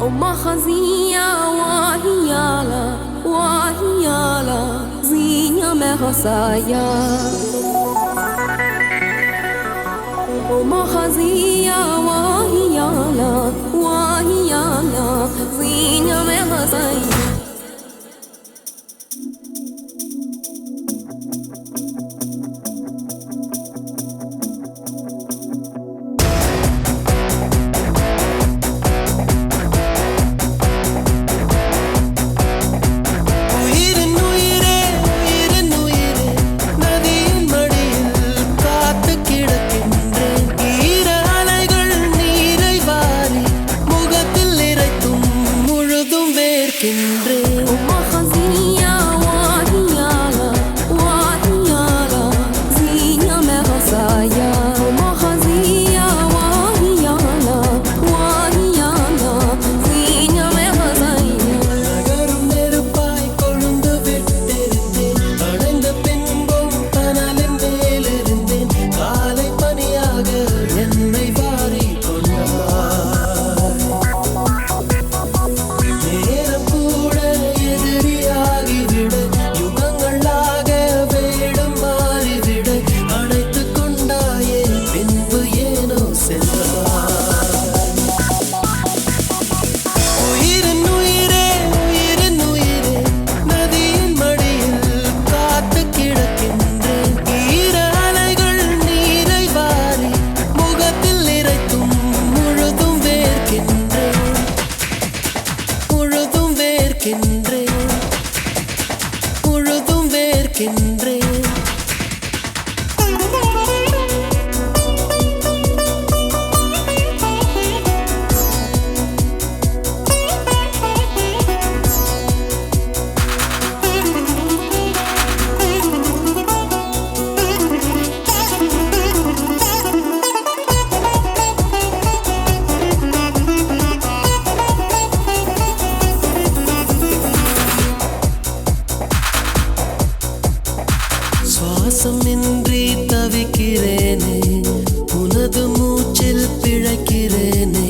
وما خزية وهيالا وهيالا زينيا مغسايا وما خزية وهيالا وهيالا زينيا مغسايا وما خزية وهيالا وهيالا زينيا مغسايا وما خزية وهيالا وهيالا زينيا مغسايا நகரும் நெருப்பாய் கொழுந்து விட்டிருந்தேன் அடைந்த பின்பும் கனலின் மேலிருந்தேன் காலை பனியாக என்னை வாரி கொண்டார் நேரம் கூட எதிரியாகிவிட யுகங்களாக வேடம் மாறிவிட அணைத்துக் கொண்டாயே பின்பு ஏனோ சென்றார் உயிரின் உயிரே உயிரின் உயிரே நதியின் மடியில் காத்து கிடக்கின்றேன் ஈர அலைகள் நீரை வாரி முகத்தில் இறைத்தும் முழுதும் வேர்க்கின்றேன் முழுதும் வேர்க்கின்றேன் முழுதும் வேர்க்கின்றேன் சுவாசமின்றி தவிக்கிறேனே உனது மூச்சில் பிழைக்கிறேனே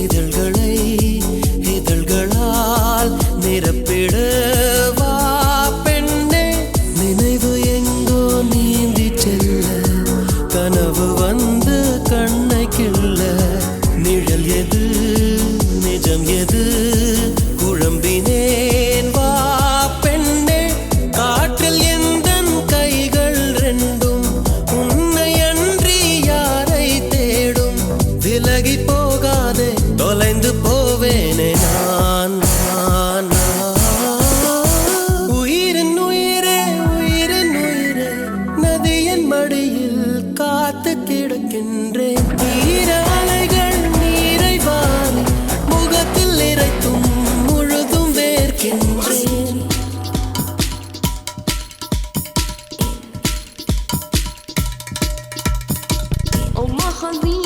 இதழ்களை இதழ்களால் நிரப்பிடவா பெண்ணே நினைவு எங்கோ நீந்தி செல்ல கனவு வந்து கண்ணை கிள்ள நிழல் எது நிஜம் எது குழம்பினேன் வா பெண்ணே காற்றில் எந்தன் கைகள் ரெண்டும் உன்னை அன்றி யாரை தேடும் விலகி போகாதே தொலைந்து போவேனே நான் உயிரின் உயிரே உயிரின் உயிரே நதியின் மடியில் காத்து கிடக்கின்றேன் ஈர அலைகள் நீரை வாரி முகத்தில் இறைத்தும் முழுதும் வேர்க்கின்றேன் وما خزية